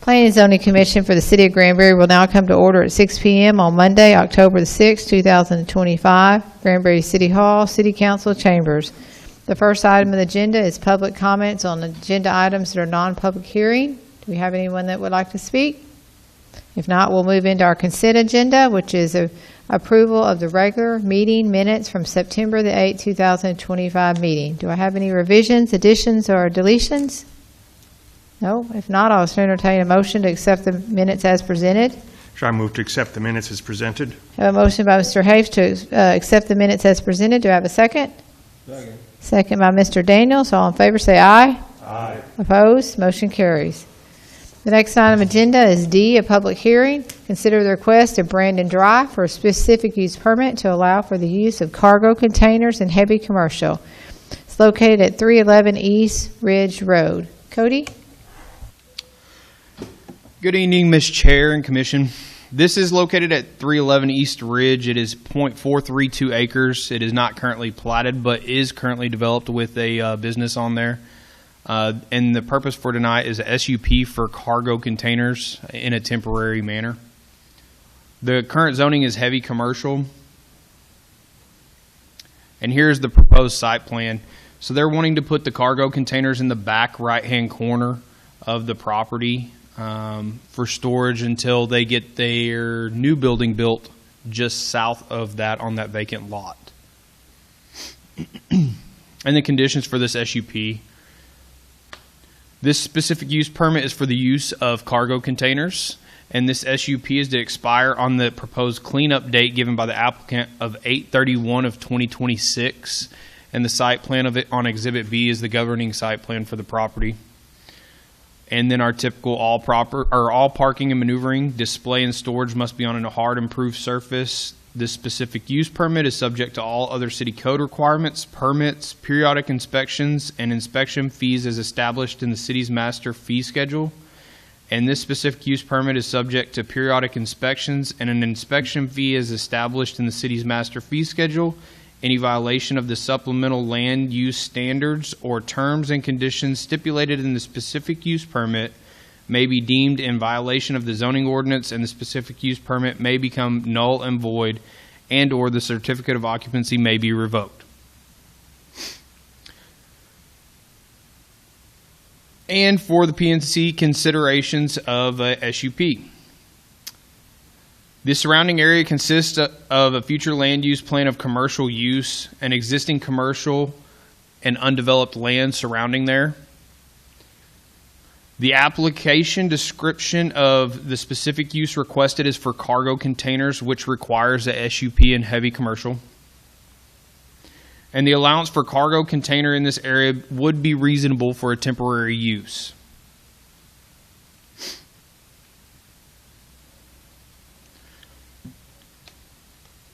Planning and Zoning Commission for the City of Granbury will now come to order at 6 p.m. on Monday, October the 6th, 2025, Granbury City Hall, City Council Chambers. The first item on the agenda is public comments on agenda items that are non-public hearing. Do we have anyone that would like to speak? If not, we'll move into our consent agenda, which is approval of the regular meeting minutes from September the 8th, 2025 meeting. Do I have any revisions, additions, or deletions? No? If not, I'll entertain a motion to accept the minutes as presented. Shall I move to accept the minutes as presented? I have a motion by Mr. Hafe to accept the minutes as presented. Do I have a second? Second. Second by Mr. Daniels. All in favor say aye. Aye. Opposed? Motion carries. The next item agenda is D, a public hearing. Consider the request of Brandon Drive for a specific use permit to allow for the use of cargo containers in heavy commercial. It's located at 311 East Ridge Road. Cody? Good evening, Ms. Chair and Commission. This is located at 311 East Ridge. It is 0.432 acres. It is not currently platted, but is currently developed with a business on there. And the purpose for tonight is a SUP for cargo containers in a temporary manner. The current zoning is heavy commercial. And here's the proposed site plan. So they're wanting to put the cargo containers in the back right-hand corner of the property for storage until they get their new building built just south of that on that vacant lot. And the conditions for this SUP. This specific use permit is for the use of cargo containers, and this SUP is to expire on the proposed cleanup date given by the applicant of 8/31 of 2026, and the site plan of it on Exhibit B is the governing site plan for the property. And then our typical all parking and maneuvering, display, and storage must be on a hard improved surface. This specific use permit is subject to all other city code requirements, permits, periodic inspections, and inspection fees as established in the city's master fee schedule. And this specific use permit is subject to periodic inspections and an inspection fee as established in the city's master fee schedule. Any violation of the supplemental land use standards or terms and conditions stipulated in the specific use permit may be deemed in violation of the zoning ordinance, and the specific use permit may become null and void, and or the certificate of occupancy may be revoked. And for the PNC considerations of a SUP. The surrounding area consists of a future land use plan of commercial use, and existing commercial and undeveloped land surrounding there. The application description of the specific use requested is for cargo containers, which requires a SUP in heavy commercial. And the allowance for cargo container in this area would be reasonable for a temporary use.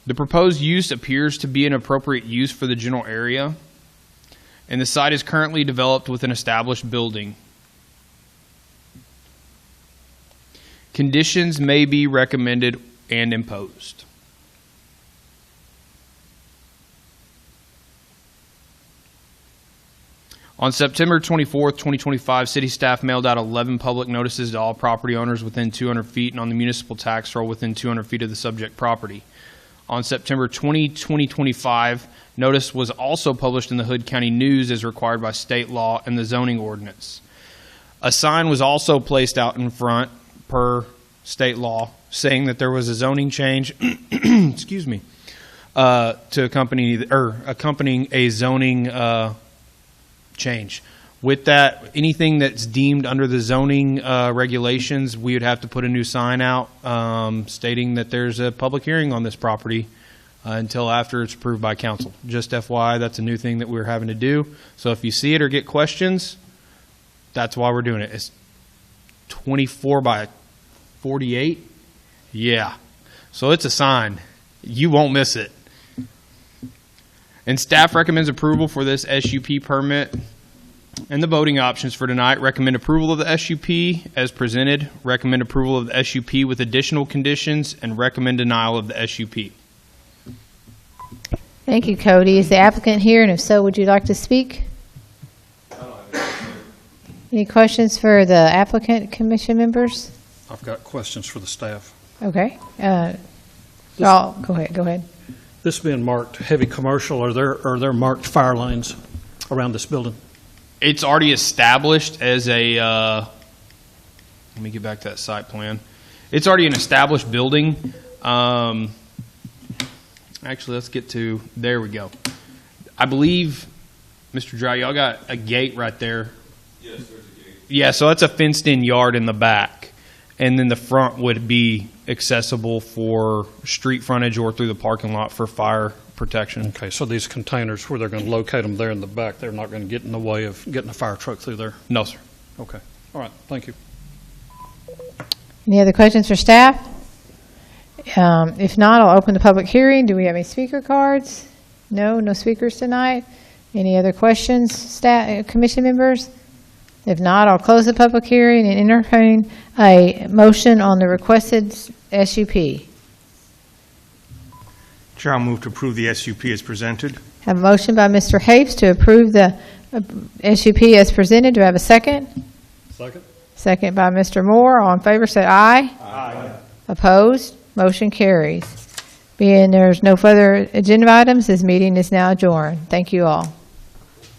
The proposed use appears to be an appropriate use for the general area, and the site is currently developed with an established building. Conditions may be recommended and imposed. On September 24th, 2025, city staff mailed out 11 public notices to all property owners within 200 feet and on the municipal tax roll within 200 feet of the subject property. On September 20, 2025, notice was also published in the Hood County News as required by state law and the zoning ordinance. A sign was also placed out in front per state law saying that there was a zoning change excuse me, to accompanying a zoning change. With that, anything that's deemed under the zoning regulations, we would have to put a new sign out stating that there's a public hearing on this property until after it's approved by council. Just FYI, that's a new thing that we're having to do. So if you see it or get questions, that's why we're doing it. It's 24 by 48. Yeah. So it's a sign. You won't miss it. And staff recommends approval for this SUP permit. And the voting options for tonight: recommend approval of the SUP as presented, recommend approval of the SUP with additional conditions, and recommend denial of the SUP. Thank you, Cody. Is the applicant here? And if so, would you like to speak? Any questions for the applicant, commission members? I've got questions for the staff. Okay. Go ahead. This being marked heavy commercial, are there marked fire lanes around this building? It's already established as a, let me get back to that site plan. It's already an established building. Actually, let's get to, there we go. I believe, Mr. Dry, y'all got a gate right there. Yes, there's a gate. Yeah, so that's a fenced-in yard in the back. And then the front would be accessible for street frontage or through the parking lot for fire protection. Okay, so these containers, where they're going to locate them there in the back, they're not going to get in the way of getting a fire truck through there? No, sir. Okay, all right, thank you. Any other questions for staff? If not, I'll open the public hearing. Do we have any speaker cards? No speakers tonight. Any other questions, staff, commission members? If not, I'll close the public hearing and entertain a motion on the requested SUP. Chair, I'll move to approve the SUP as presented. Have a motion by Mr. Hapes to approve the SUP as presented. Do I have a second? Second. Second by Mr. Moore. All in favor, say aye. Aye. Opposed? Motion carries. Being there's no further agenda items, this meeting is now adjourned. Thank you all.